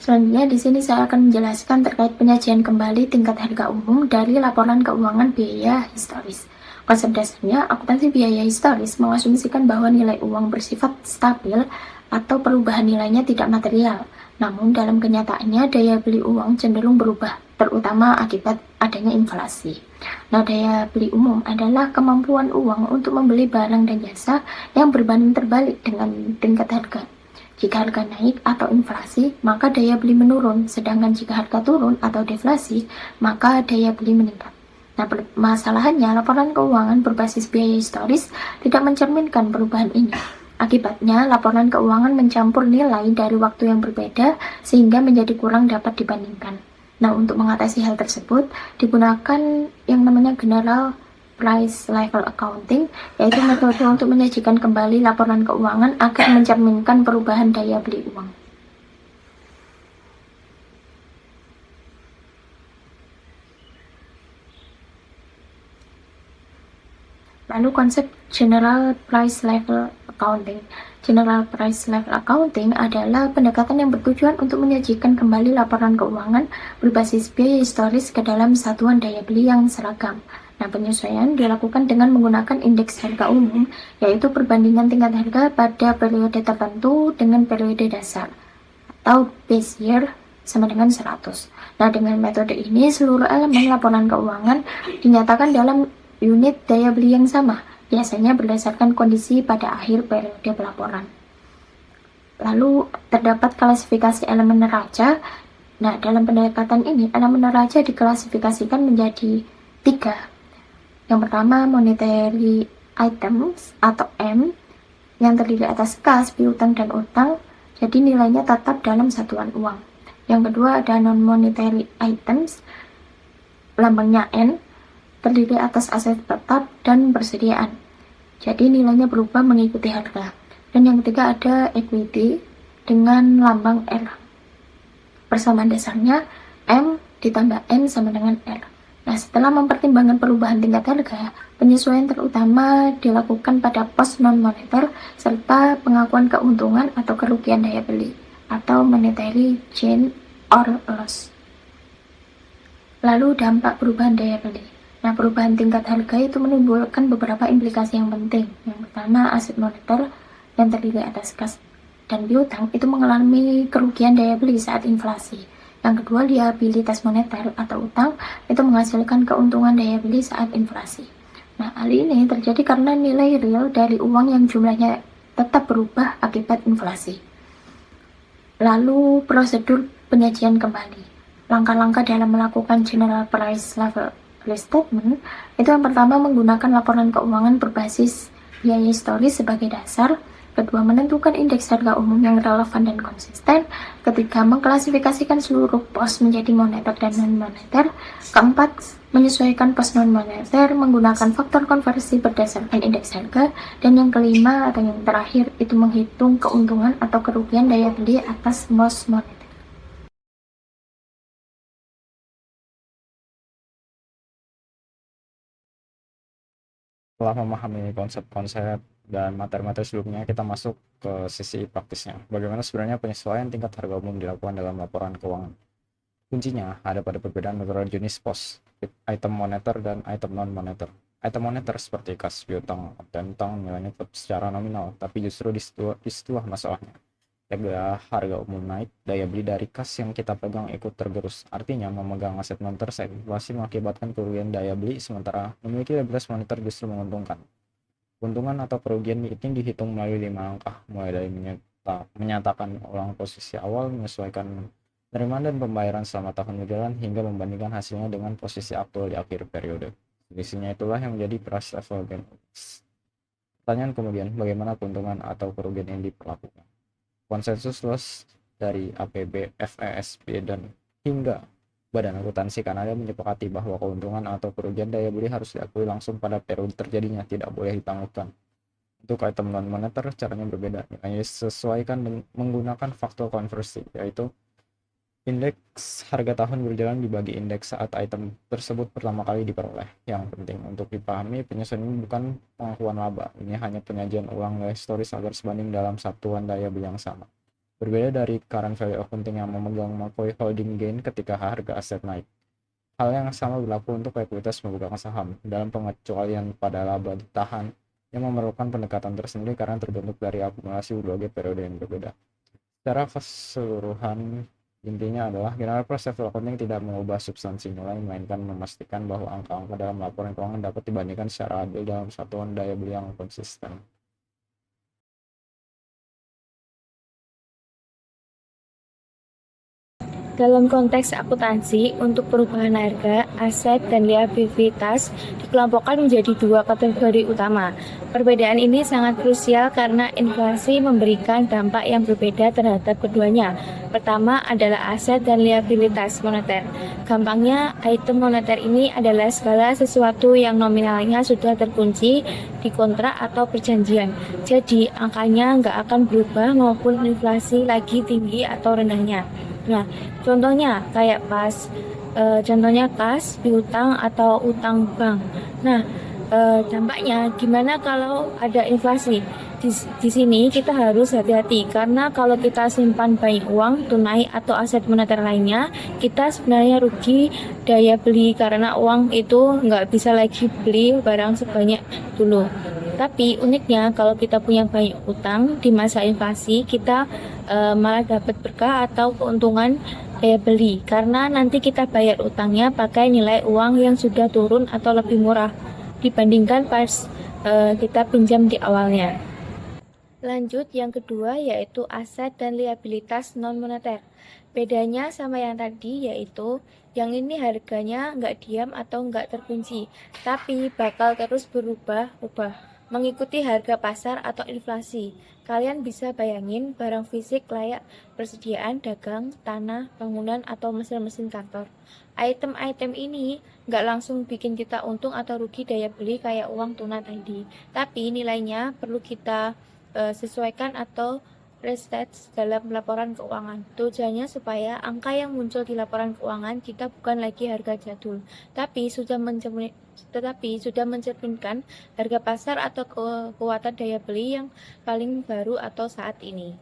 Selanjutnya di sini saya akan menjelaskan terkait penyajian kembali tingkat harga umum dari laporan keuangan biaya historis. Konsep dasarnya, akuntansi biaya historis mengasumsikan bahwa nilai uang bersifat stabil atau perubahan nilainya tidak material. Namun dalam kenyataannya daya beli uang cenderung berubah, terutama akibat adanya inflasi. Nah, daya beli umum adalah kemampuan uang untuk membeli barang dan jasa yang berbanding terbalik dengan tingkat harga. Jika harga naik atau inflasi, maka daya beli menurun, sedangkan jika harga turun atau deflasi, maka daya beli meningkat. Nah, masalahnya laporan keuangan berbasis biaya historis tidak mencerminkan perubahan ini. Akibatnya, laporan keuangan mencampur nilai dari waktu yang berbeda sehingga menjadi kurang dapat dibandingkan. Nah, untuk mengatasi hal tersebut, digunakan yang namanya general price level accounting, yaitu metode untuk menyajikan kembali laporan keuangan agar mencerminkan perubahan daya beli uang. Lalu konsep general price level accounting. General price level accounting adalah pendekatan yang bertujuan untuk menyajikan kembali laporan keuangan berbasis biaya historis ke dalam satuan daya beli yang seragam. Nah, penyesuaian dilakukan dengan menggunakan indeks harga umum, yaitu perbandingan tingkat harga pada periode tertentu dengan periode dasar, atau base year sama dengan 100. Nah, dengan metode ini, seluruh elemen laporan keuangan dinyatakan dalam unit daya beli yang sama, biasanya berdasarkan kondisi pada akhir periode pelaporan. Lalu, terdapat klasifikasi elemen neraca. Nah, dalam pendekatan ini, elemen neraca diklasifikasikan menjadi 3. Yang pertama, monetary items atau M, yang terdiri atas kas, piutang, dan utang, jadi nilainya tetap dalam satuan uang. Yang kedua ada non-monetary items, lambangnya N, terdiri atas aset tetap dan persediaan, jadi nilainya berubah mengikuti harga. Dan yang ketiga ada equity dengan lambang R. Persamaan dasarnya M ditambah N sama dengan R. Nah, setelah mempertimbangkan perubahan tingkat harga, penyesuaian terutama dilakukan pada pos non-moneter serta pengakuan keuntungan atau kerugian daya beli atau monetary gain or loss. Lalu dampak perubahan daya beli. Nah, perubahan tingkat harga itu menimbulkan beberapa implikasi yang penting. Yang pertama, aset moneter yang terdiri atas kas dan piutang itu mengalami kerugian daya beli saat inflasi. Yang kedua, liabilitas moneter atau utang itu menghasilkan keuntungan daya beli saat inflasi. Nah, hal ini terjadi karena nilai real dari uang yang jumlahnya tetap berubah akibat inflasi. Lalu, prosedur penyajian kembali. Langkah-langkah dalam melakukan general price level restatement itu yang pertama menggunakan laporan keuangan berbasis biaya historis sebagai dasar. Kedua, menentukan indeks harga umum yang relevan dan konsisten. Ketiga, mengklasifikasikan seluruh pos menjadi moneter dan non-moneter. Keempat, menyesuaikan pos non-moneter menggunakan faktor konversi berdasarkan indeks harga. Dan yang kelima atau yang terakhir itu menghitung keuntungan atau kerugian daya beli atas pos moneter. Setelah memahami konsep-konsep dan materi-materi sebelumnya, kita masuk ke sisi praktisnya. Bagaimana sebenarnya penyesuaian tingkat harga umum dilakukan dalam laporan keuangan? Kuncinya ada pada perbedaan antara jenis pos, item moneter dan item non-moneter. Item moneter seperti kas, piutang, dan utang nilainya tetap secara nominal, tapi justru disitulah masalahnya. Harga umum naik, daya beli dari kas yang kita pegang ikut tergerus. Artinya, memegang aset moneter saat inflasi mengakibatkan kerugian daya beli, sementara memiliki liabilitas moneter justru menguntungkan. Keuntungan atau kerugian ini dihitung melalui 5 langkah, mulai dari menyatakan ulang posisi awal, menyesuaikan penerimaan dan pembayaran selama tahun berjalan, hingga membandingkan hasilnya dengan posisi aktual di akhir periode. Selisihnya itulah yang menjadi price level gain. Pertanyaan kemudian, bagaimana keuntungan atau kerugian yang diperlakukan? Konsensus luas dari APB, FESP, dan hingga Badan Akuntansi Kanada menyepakati bahwa keuntungan atau kerugian daya beli harus diakui langsung pada periode terjadinya, tidak boleh ditangguhkan. Untuk item non-moneter, caranya berbeda. Nilainya disesuaikan menggunakan faktor konversi, yaitu indeks harga tahun berjalan dibagi indeks saat item tersebut pertama kali diperoleh. Yang penting untuk dipahami, penyesuaian ini bukan pengakuan laba. Ini hanya penyajian ulang nilai historis agar sebanding dalam satuan daya beli yang sama. Berbeda dari current value accounting yang memegang McCoy holding gain ketika harga aset naik. Hal yang sama berlaku untuk ekuitas memegang saham, dalam pengecualian pada laba ditahan yang memerlukan pendekatan tersendiri karena terbentuk dari akumulasi berbagai periode yang berbeda. Secara keseluruhan, intinya adalah general price level accounting tidak mengubah substansi nilai, melainkan memastikan bahwa angka-angka dalam laporan keuangan dapat dibandingkan secara adil dalam satuan daya beli yang konsisten. Dalam konteks akuntansi, untuk perubahan harga, aset, dan liabilitas dikelompokkan menjadi dua kategori utama. Perbedaan ini sangat krusial karena inflasi memberikan dampak yang berbeda terhadap keduanya. Pertama adalah aset dan liabilitas moneter. Gampangnya, item moneter ini adalah segala sesuatu yang nominalnya sudah terkunci di kontrak atau perjanjian. Jadi, angkanya nggak akan berubah maupun inflasi lagi tinggi atau rendahnya. Nah, contohnya kayak kas, piutang atau utang bank. Nah, dampaknya gimana kalau ada inflasi? Di sini kita harus hati-hati karena kalau kita simpan banyak uang tunai atau aset moneter lainnya, kita sebenarnya rugi daya beli karena uang itu nggak bisa lagi beli barang sebanyak dulu. Tapi uniknya kalau kita punya banyak utang di masa inflasi, kita malah dapat berkah atau keuntungan daya beli karena nanti kita bayar utangnya pakai nilai uang yang sudah turun atau lebih murah dibandingkan pas kita pinjam di awalnya. Lanjut yang kedua yaitu aset dan liabilitas non moneter. Bedanya sama yang tadi yaitu yang ini harganya nggak diam atau nggak terkunci, tapi bakal terus berubah-ubah mengikuti harga pasar atau inflasi. Kalian bisa bayangin barang fisik layak persediaan dagang, tanah, bangunan, atau mesin-mesin kantor. Item-item ini nggak langsung bikin kita untung atau rugi daya beli kayak uang tunai tadi. Tapi nilainya perlu kita sesuaikan atau restate dalam laporan keuangan. Tujuannya supaya angka yang muncul di laporan keuangan kita bukan lagi harga jadul, tapi sudah mencerminkan harga pasar atau kekuatan daya beli yang paling baru atau saat ini.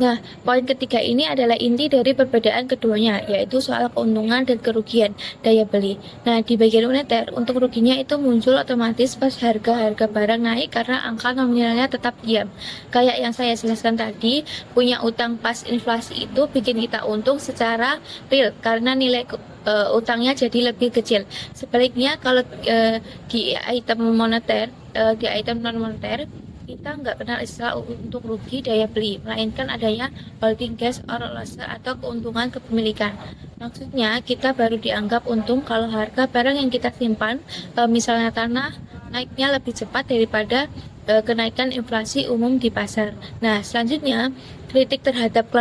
Nah, poin ketiga ini adalah inti dari perbedaan keduanya, yaitu soal keuntungan dan kerugian daya beli. Nah, di bagian moneter, untuk ruginya itu muncul otomatis pas harga-harga barang naik karena angka nominalnya tetap diam. Kayak yang saya jelaskan tadi, punya utang pas inflasi itu bikin kita untung secara real karena nilai utangnya jadi lebih kecil. Sebaliknya, kalau di item moneter, di item non moneter, kita nggak kenal istilah untuk rugi daya beli, melainkan adanya holding gains or loss atau keuntungan kepemilikan. Maksudnya kita baru dianggap untung kalau harga barang yang kita simpan, misalnya tanah, naiknya lebih cepat daripada kenaikan inflasi umum di pasar. Nah, selanjutnya kritik terhadap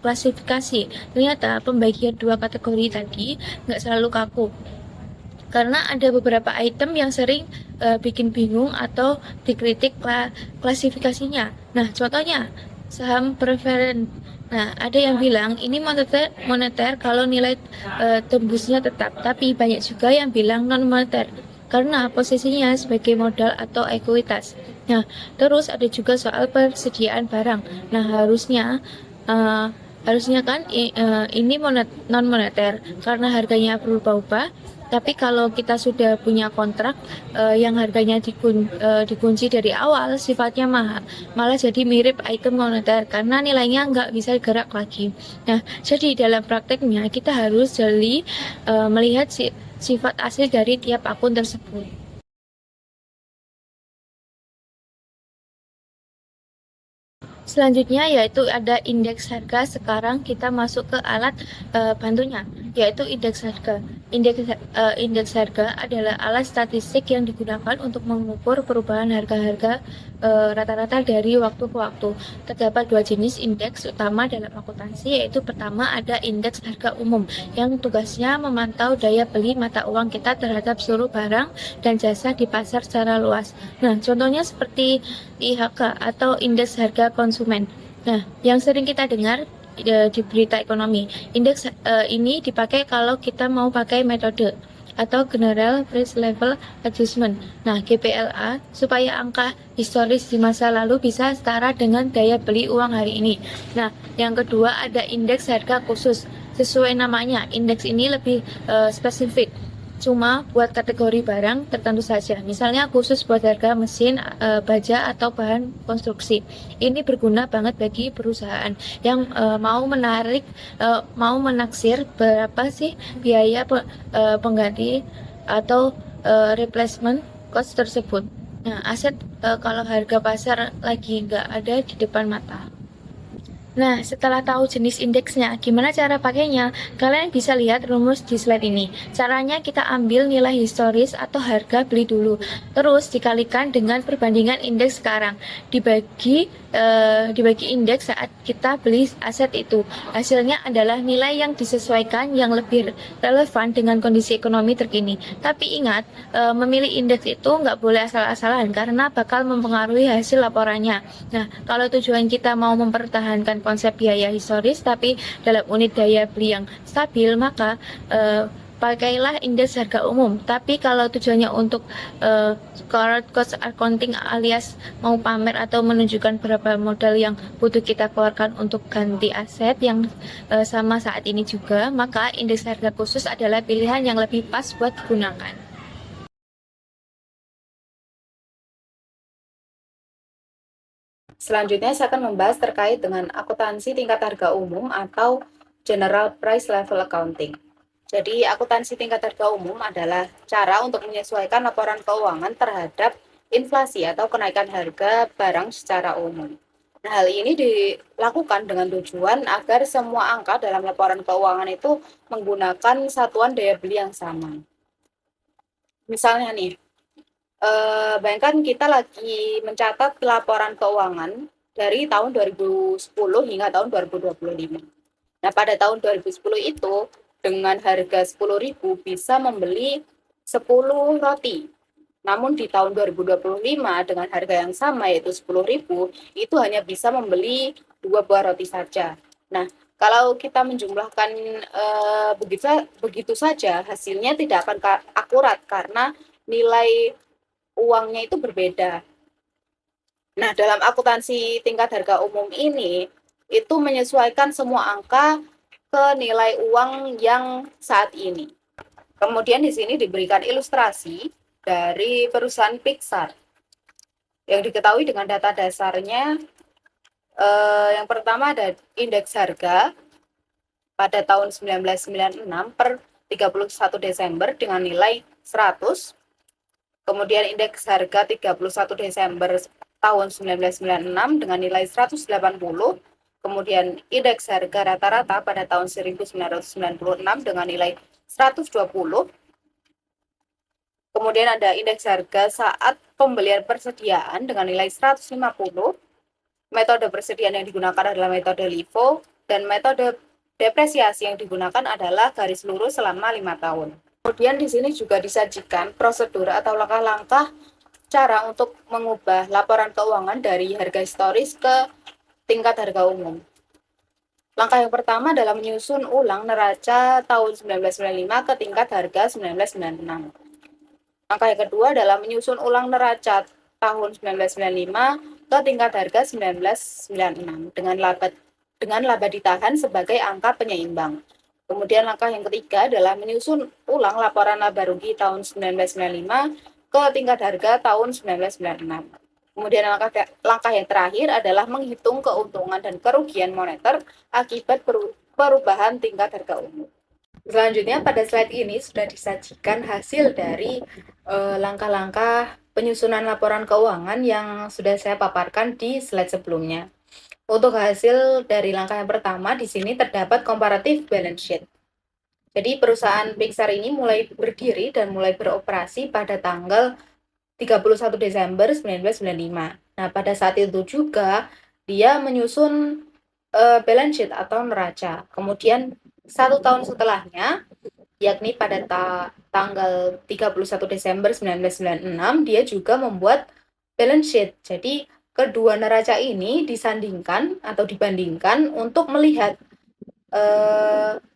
klasifikasi. Ternyata pembagian dua kategori tadi nggak selalu kaku. Karena ada beberapa item yang sering bikin bingung atau dikritik klasifikasinya. Nah, contohnya saham preferen. Nah, ada yang bilang ini moneter kalau nilai tembusnya tetap, tapi banyak juga yang bilang non moneter karena posisinya sebagai modal atau ekuitas. Nah, terus ada juga soal persediaan barang. Nah, harusnya kan ini non moneter karena harganya berubah-ubah. Tapi kalau kita sudah punya kontrak yang harganya dikunci dari awal, sifatnya mahal, malah jadi mirip item moneter karena nilainya nggak bisa gerak lagi. Nah, jadi dalam prakteknya kita harus jeli melihat sifat asli dari tiap akun tersebut. Selanjutnya yaitu ada indeks harga. Sekarang kita masuk ke alat bantunya, yaitu indeks harga. Indeks harga adalah alat statistik yang digunakan untuk mengukur perubahan harga-harga rata-rata dari waktu ke waktu. Terdapat dua jenis indeks utama dalam akuntansi, yaitu pertama ada indeks harga umum yang tugasnya memantau daya beli mata uang kita terhadap seluruh barang dan jasa di pasar secara luas. Nah, contohnya seperti IHK atau indeks harga konsumen. Nah, yang sering kita dengar di berita ekonomi, indeks ini dipakai kalau kita mau pakai metode atau General Price Level Adjustment. Nah, GPLA supaya angka historis di masa lalu bisa setara dengan daya beli uang hari ini. Nah, yang kedua ada indeks harga khusus. Sesuai namanya, indeks ini lebih spesifik. Cuma buat kategori barang tertentu saja. Misalnya khusus buat harga mesin, baja atau bahan konstruksi. Ini berguna banget bagi perusahaan yang mau menaksir berapa sih biaya pengganti atau replacement cost tersebut. Nah, aset kalau harga pasar lagi nggak ada di depan mata. Nah, setelah tahu jenis indeksnya, gimana cara pakainya? Kalian bisa lihat rumus di slide ini. Caranya kita ambil nilai historis atau harga beli dulu, terus dikalikan dengan perbandingan indeks sekarang, dibagi indeks saat kita beli aset itu. Hasilnya adalah nilai yang disesuaikan yang lebih relevan dengan kondisi ekonomi terkini. Tapi ingat, memilih indeks itu nggak boleh asal-asalan karena bakal mempengaruhi hasil laporannya. Nah, kalau tujuan kita mau mempertahankan konsep biaya historis tapi dalam unit daya beli yang stabil, maka pakailah indeks harga umum. Tapi kalau tujuannya untuk cost accounting alias mau pamer atau menunjukkan berapa modal yang butuh kita keluarkan untuk ganti aset yang sama saat ini juga, maka indeks harga khusus adalah pilihan yang lebih pas buat digunakan. Selanjutnya saya akan membahas terkait dengan akuntansi tingkat harga umum atau General Price Level Accounting. Jadi, akuntansi tingkat harga umum adalah cara untuk menyesuaikan laporan keuangan terhadap inflasi atau kenaikan harga barang secara umum. Nah, hal ini dilakukan dengan tujuan agar semua angka dalam laporan keuangan itu menggunakan satuan daya beli yang sama. Misalnya nih, bayangkan kita lagi mencatat laporan keuangan dari tahun 2010 hingga tahun 2025. Nah, pada tahun 2010 itu dengan harga 10.000 bisa membeli 10 roti. Namun di tahun 2025 dengan harga yang sama yaitu 10.000 itu hanya bisa membeli 2 buah roti saja. Nah, kalau kita menjumlahkan begitu saja hasilnya tidak akan akurat karena nilai uangnya itu berbeda. Nah, dalam akuntansi tingkat harga umum ini, itu menyesuaikan semua angka ke nilai uang yang saat ini. Kemudian di sini diberikan ilustrasi dari perusahaan Pixar. Yang diketahui dengan data dasarnya, yang pertama ada indeks harga pada tahun 1996 per 31 Desember dengan nilai 100. Kemudian indeks harga 31 Desember tahun 1996 dengan nilai 180. Kemudian indeks harga rata-rata pada tahun 1996 dengan nilai 120. Kemudian ada indeks harga saat pembelian persediaan dengan nilai 150. Metode persediaan yang digunakan adalah metode LIFO dan metode depresiasi yang digunakan adalah garis lurus selama 5 tahun. Kemudian di sini juga disajikan prosedur atau langkah-langkah cara untuk mengubah laporan keuangan dari harga historis ke tingkat harga umum. Langkah yang pertama adalah menyusun ulang neraca tahun 1995 ke tingkat harga 1996. Langkah yang kedua adalah menyusun ulang neraca tahun 1995 ke tingkat harga 1996 dengan laba ditahan sebagai angka penyeimbang. Kemudian langkah yang ketiga adalah menyusun ulang laporan laba rugi tahun 1995 ke tingkat harga tahun 1996. Kemudian langkah yang terakhir adalah menghitung keuntungan dan kerugian moneter akibat perubahan tingkat harga umum. Selanjutnya pada slide ini sudah disajikan hasil dari langkah-langkah penyusunan laporan keuangan yang sudah saya paparkan di slide sebelumnya. Untuk hasil dari langkah yang pertama, di sini terdapat comparative balance sheet. Jadi perusahaan Pixar ini mulai berdiri dan mulai beroperasi pada tanggal 31 Desember 1995. Nah, pada saat itu juga dia menyusun balance sheet atau neraca. Kemudian 1 tahun setelahnya, yakni pada tanggal 31 Desember 1996, dia juga membuat balance sheet. Jadi kedua neraca ini disandingkan atau dibandingkan untuk melihat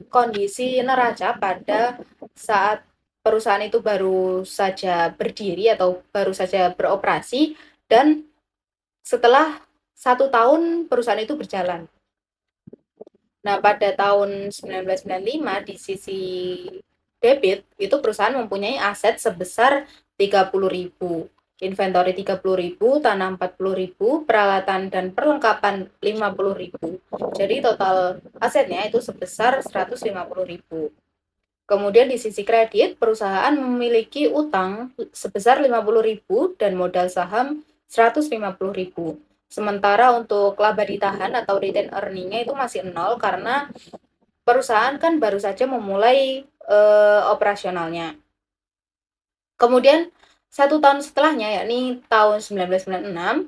kondisi neraca pada saat perusahaan itu baru saja berdiri atau baru saja beroperasi, dan setelah 1 tahun perusahaan itu berjalan. Nah, pada tahun 1995 di sisi debit itu perusahaan mempunyai aset sebesar 30.000, inventory 30.000, tanah 40.000, peralatan dan perlengkapan 50.000. Jadi total asetnya itu sebesar 150.000. Kemudian di sisi kredit, perusahaan memiliki utang sebesar 50.000 dan modal saham 150.000. Sementara untuk laba ditahan atau retain earning-nya itu masih nol karena perusahaan kan baru saja memulai operasionalnya. Kemudian 1 tahun setelahnya, yakni tahun 1996,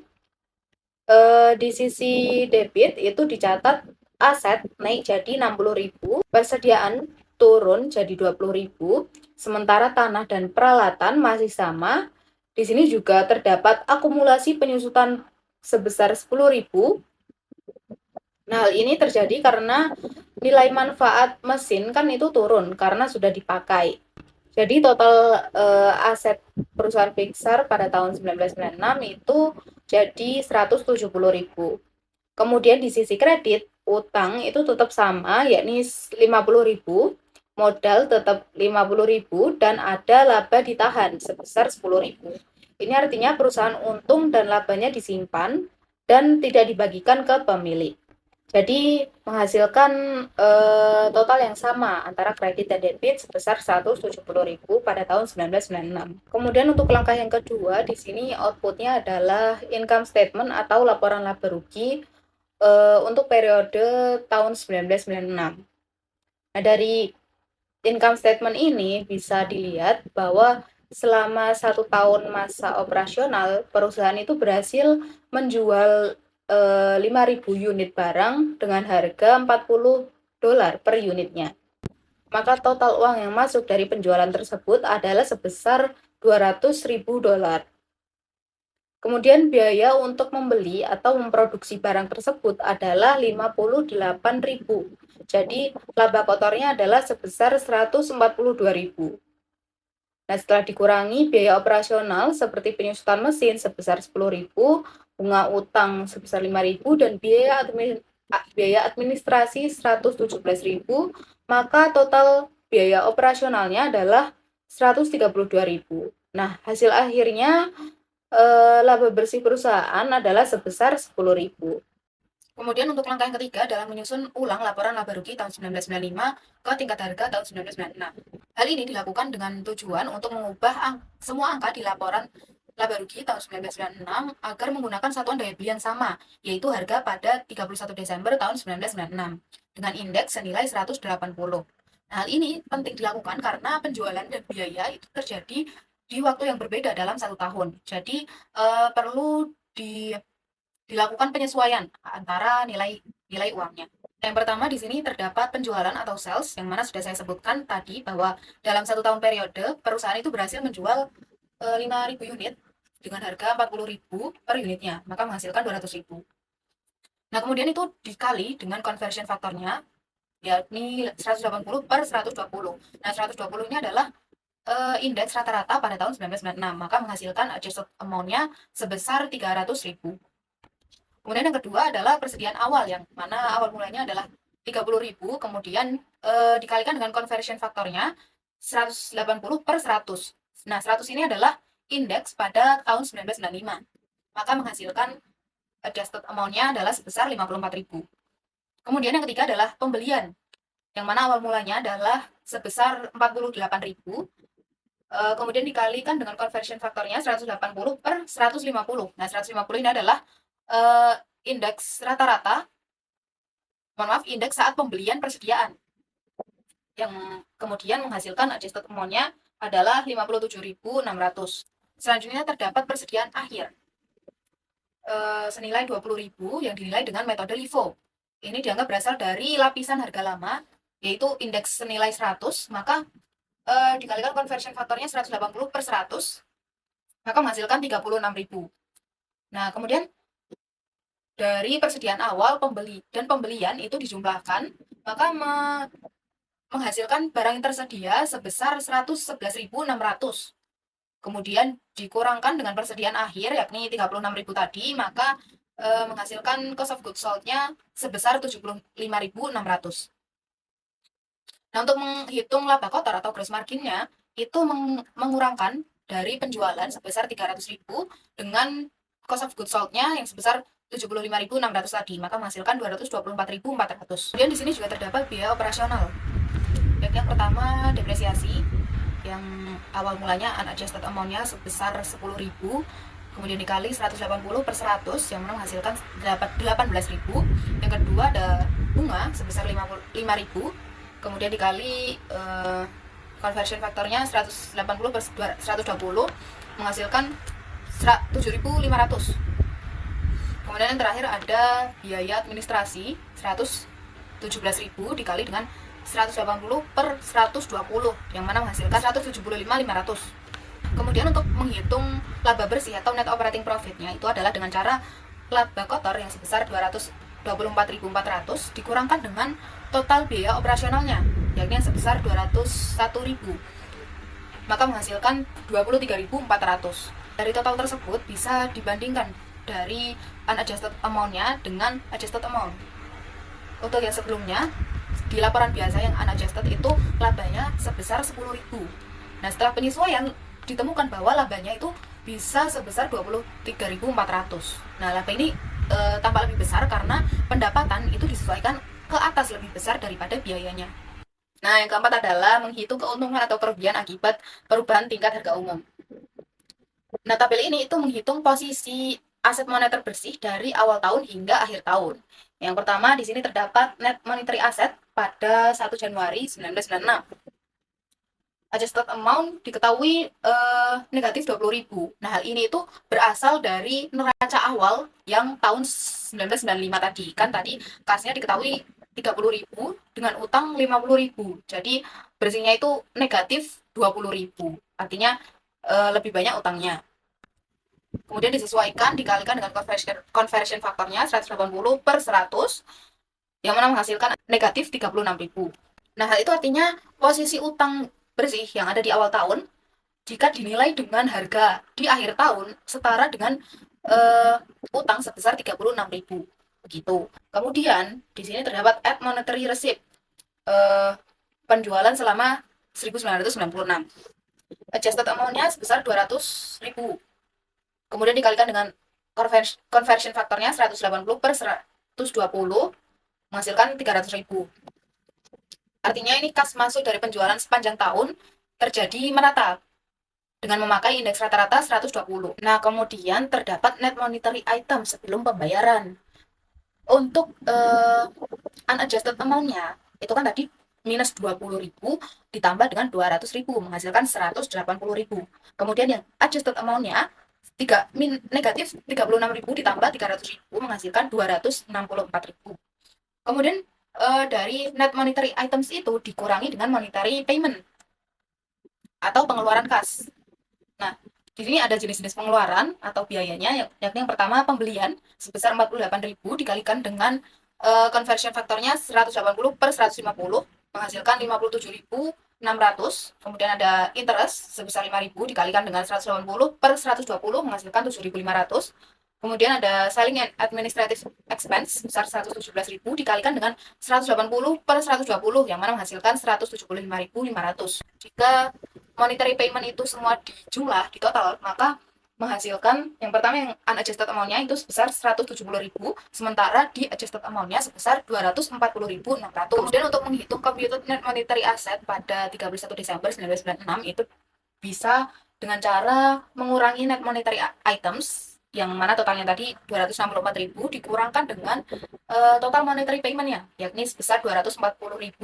di sisi debit itu dicatat aset naik jadi 60.000, persediaan turun jadi 20.000, sementara tanah dan peralatan masih sama. Di sini juga terdapat akumulasi penyusutan sebesar 10.000. Nah, hal ini terjadi karena nilai manfaat mesin kan itu turun karena sudah dipakai. Jadi total aset perusahaan Pixar pada tahun 1996 itu jadi 170.000. Kemudian di sisi kredit, utang itu tetap sama, yakni 50.000, modal tetap 50.000, dan ada laba ditahan sebesar 10.000. Ini artinya perusahaan untung dan labanya disimpan dan tidak dibagikan ke pemilik. Jadi menghasilkan total yang sama antara kredit dan debit sebesar 170.000 pada tahun 1996. Kemudian untuk langkah yang kedua, di sini outputnya adalah income statement atau laporan laba rugi untuk periode tahun 1996. Nah, dari income statement ini bisa dilihat bahwa selama 1 tahun masa operasional, perusahaan itu berhasil menjual 5.000 unit barang dengan harga $40 per unitnya. Maka total uang yang masuk dari penjualan tersebut adalah sebesar $200.000. Kemudian biaya untuk membeli atau memproduksi barang tersebut adalah 58.000. Jadi laba kotornya adalah sebesar 142.000. Nah, setelah dikurangi biaya operasional seperti penyusutan mesin sebesar 10.000, bunga utang sebesar 5.000, dan biaya administrasi 117.000, maka total biaya operasionalnya adalah 132.000. Nah, hasil akhirnya laba bersih perusahaan adalah sebesar 10.000. Kemudian untuk langkah yang ketiga adalah menyusun ulang laporan laba rugi tahun 1995 ke tingkat harga tahun 1996. Hal ini dilakukan dengan tujuan untuk mengubah semua angka di laporan laba rugi tahun 1996 agar menggunakan satuan daya beli yang sama, yaitu harga pada 31 Desember tahun 1996 dengan indeks senilai 180. Nah, hal ini penting dilakukan karena penjualan dan biaya itu terjadi di waktu yang berbeda dalam 1 tahun. Jadi perlu dilakukan penyesuaian antara nilai uangnya. Yang pertama di sini terdapat penjualan atau sales, yang mana sudah saya sebutkan tadi bahwa dalam 1 tahun periode perusahaan itu berhasil menjual 5.000 unit dengan harga 40.000 per unitnya, maka menghasilkan 200.000. Nah, kemudian itu dikali dengan conversion faktornya, yakni 180 per 120. Nah, 120 ini adalah indeks rata-rata pada tahun 1996, maka menghasilkan adjusted amount-nya sebesar 300.000. Kemudian yang kedua adalah persediaan awal, yang mana awal mulanya adalah 30.000, kemudian dikalikan dengan conversion faktornya 180 per 100. Nah, 100 ini adalah indeks pada tahun 1995, maka menghasilkan adjusted amount-nya adalah sebesar 54.000. Kemudian yang ketiga adalah pembelian, yang mana awal mulanya adalah sebesar 48.000, kemudian dikalikan dengan conversion faktornya 180 per 150. Nah, 150 ini adalah indeks rata-rata, indeks saat pembelian persediaan, yang kemudian menghasilkan adjusted amount-nya adalah 57.600. Selanjutnya terdapat persediaan akhir senilai 20.000 yang dinilai dengan metode LIFO. Ini dianggap berasal dari lapisan harga lama, yaitu indeks senilai 100, maka dikalikan conversion faktornya 180 per 100, maka menghasilkan 36.000. Nah, kemudian dari persediaan awal, pembeli dan pembelian itu dijumlahkan, maka menghasilkan barang yang tersedia sebesar 111.600. Kemudian dikurangkan dengan persediaan akhir yakni 36.000 tadi, maka menghasilkan cost of goods sold-nya sebesar 75.600. Nah, untuk menghitung laba kotor atau gross margin-nya itu mengurangkan dari penjualan sebesar 300.000 dengan cost of goods sold-nya yang sebesar 75.600 tadi, maka menghasilkan 224.400. Kemudian di sini juga terdapat biaya operasional. Yang pertama depresiasi yang awal mulanya unadjusted amount-nya sebesar 10.000, kemudian dikali 180 per 100 yang menghasilkan 18.000. Yang kedua ada bunga sebesar 5.000, kemudian dikali conversion faktornya 180 per 120 menghasilkan 7.500. Kemudian yang terakhir ada biaya administrasi 117.000 dikali dengan 180 per 120 yang mana menghasilkan 175.500. Kemudian untuk menghitung laba bersih atau net operating profit-nya itu adalah dengan cara laba kotor yang sebesar 224.400 dikurangkan dengan total biaya operasionalnya yakni yang sebesar 201.000, maka menghasilkan 23.400. Dari total tersebut bisa dibandingkan dari unadjusted amount-nya dengan adjusted amount. Untuk yang sebelumnya di laporan biasa yang unadjusted itu labanya sebesar 10.000. Nah, setelah penyesuaian ditemukan bahwa labanya itu bisa sebesar 23.400. Nah, laba ini tampak lebih besar karena pendapatan itu disesuaikan ke atas lebih besar daripada biayanya. Nah, yang keempat adalah menghitung keuntungan atau kerugian akibat perubahan tingkat harga umum. Nah, tabel ini itu menghitung posisi aset moneter bersih dari awal tahun hingga akhir tahun. Yang pertama di sini terdapat net monetary asset pada 1 Januari 1996. Adjusted amount diketahui negatif 20.000. Nah, hal ini itu berasal dari neraca awal yang tahun 1995 tadi. Kan tadi kasnya diketahui 30.000 dengan utang 50.000. Jadi bersihnya itu negatif 20.000. Artinya lebih banyak utangnya. Kemudian disesuaikan dikalikan dengan conversion faktornya 180 per 100 yang mana menghasilkan negatif 36.000. Nah, hal itu artinya posisi utang bersih yang ada di awal tahun jika dinilai dengan harga di akhir tahun setara dengan utang sebesar 36.000. Begitu. Kemudian di sini terdapat add monetary receipt penjualan selama 1996. Adjusted amount-nya sebesar 200.000. Kemudian dikalikan dengan conversion faktornya 180 per 120 menghasilkan 300.000. Artinya ini kas masuk dari penjualan sepanjang tahun terjadi merata dengan memakai indeks rata-rata 120. Nah, kemudian terdapat net monetary item sebelum pembayaran. Untuk unadjusted amount-nya itu kan tadi minus 20.000 ditambah dengan 200.000 menghasilkan 180.000. Kemudian yang adjusted amount-nya negatif 36.000 ditambah 300.000 menghasilkan 264.000. Kemudian dari net monetary items itu dikurangi dengan monetary payment atau pengeluaran kas. Nah, di sini ada jenis-jenis pengeluaran atau biayanya, yakni yang pertama pembelian sebesar 48.000 dikalikan dengan conversion faktornya 180 per 150 menghasilkan 57.600. Kemudian ada interest sebesar 5.000 dikalikan dengan 180 per 120 menghasilkan 7.500. Kemudian ada selling and administrative expense sebesar 117.000 dikalikan dengan 180 per 120 yang mana menghasilkan 175.500. Jika monetary payment itu semua dijumlah di total, maka menghasilkan yang pertama yang unadjusted amount-nya itu sebesar 170.000, sementara di adjusted amount-nya sebesar 240.600. Kemudian untuk menghitung computed net monetary asset pada 31 Desember 1996 itu bisa dengan cara mengurangi net monetary items yang mana totalnya tadi 264.000 dikurangkan dengan total monetary payment-nya yakni sebesar 240.600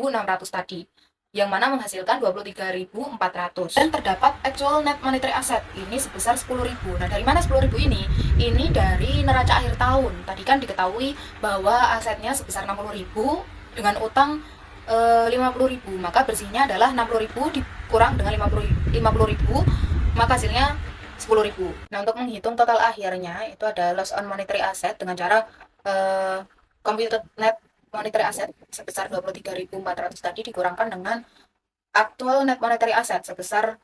tadi yang mana menghasilkan 23.400. Dan terdapat actual net monetary asset ini sebesar 10.000. Nah, dari mana 10.000 ini? Ini dari neraca akhir tahun. Tadi kan diketahui bahwa asetnya sebesar 60.000 dengan utang 50.000. Maka bersihnya adalah 60.000 dikurang dengan 50.000, maka hasilnya 10.000. Nah, untuk menghitung total akhirnya itu ada loss on monetary asset dengan cara computed net monetary asset sebesar 23.400 tadi dikurangkan dengan aktual net monetary asset sebesar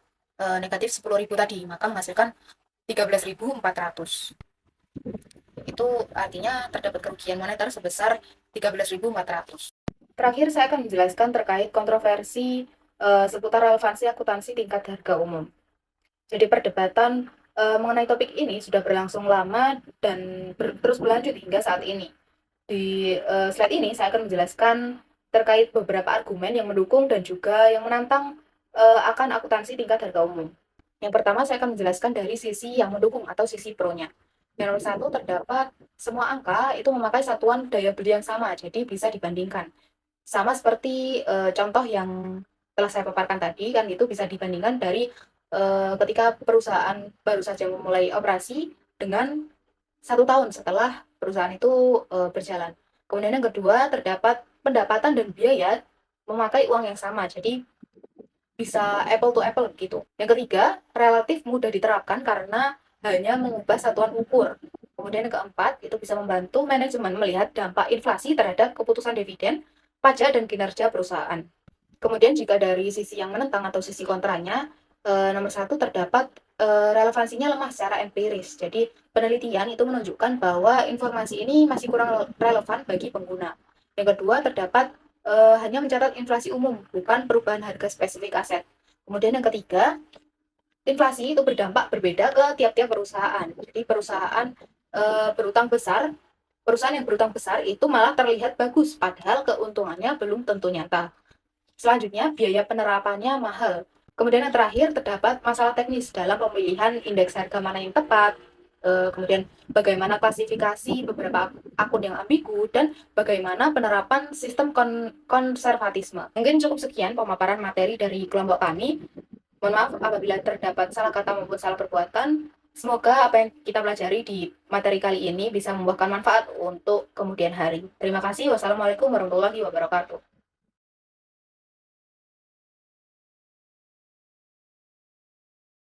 negatif 10.000 tadi, maka menghasilkan 13.400. Itu artinya terdapat kerugian moneter sebesar 13.400. Terakhir saya akan menjelaskan terkait kontroversi seputar relevansi akuntansi tingkat harga umum. Jadi perdebatan mengenai topik ini sudah berlangsung lama dan terus berlanjut hingga saat ini. Di slide ini saya akan menjelaskan terkait beberapa argumen yang mendukung dan juga yang menantang akan akuntansi tingkat harga umum. Yang pertama saya akan menjelaskan dari sisi yang mendukung atau sisi pro-nya. Yang nomor satu, terdapat semua angka itu memakai satuan daya beli yang sama, jadi bisa dibandingkan. Sama seperti contoh yang telah saya paparkan tadi, kan itu bisa dibandingkan dari ketika perusahaan baru saja memulai operasi dengan 1 tahun setelah perusahaan itu berjalan. Kemudian yang kedua, terdapat pendapatan dan biaya memakai uang yang sama, jadi bisa apple to apple gitu. Yang ketiga, relatif mudah diterapkan karena hanya mengubah satuan ukur. Kemudian yang keempat, itu bisa membantu manajemen melihat dampak inflasi terhadap keputusan dividen, pajak, dan kinerja perusahaan. Kemudian jika dari sisi yang menentang atau sisi kontranya, nomor satu, terdapat relevansinya lemah secara empiris. Jadi penelitian itu menunjukkan bahwa informasi ini masih kurang relevan bagi pengguna. Yang kedua, terdapat hanya mencatat inflasi umum, bukan perubahan harga spesifik aset. Kemudian yang ketiga, inflasi itu berdampak berbeda ke tiap-tiap perusahaan. Jadi perusahaan yang berutang besar itu malah terlihat bagus, padahal keuntungannya belum tentu nyata. Selanjutnya, biaya penerapannya mahal. Kemudian yang terakhir, terdapat masalah teknis dalam pemilihan indeks harga mana yang tepat, kemudian bagaimana klasifikasi beberapa akun yang ambigu, dan bagaimana penerapan sistem konservatisme. Mungkin cukup sekian pemaparan materi dari kelompok kami. Mohon maaf apabila terdapat salah kata maupun salah perbuatan. Semoga apa yang kita pelajari di materi kali ini bisa membuahkan manfaat untuk kemudian hari. Terima kasih. Wassalamualaikum warahmatullahi wabarakatuh.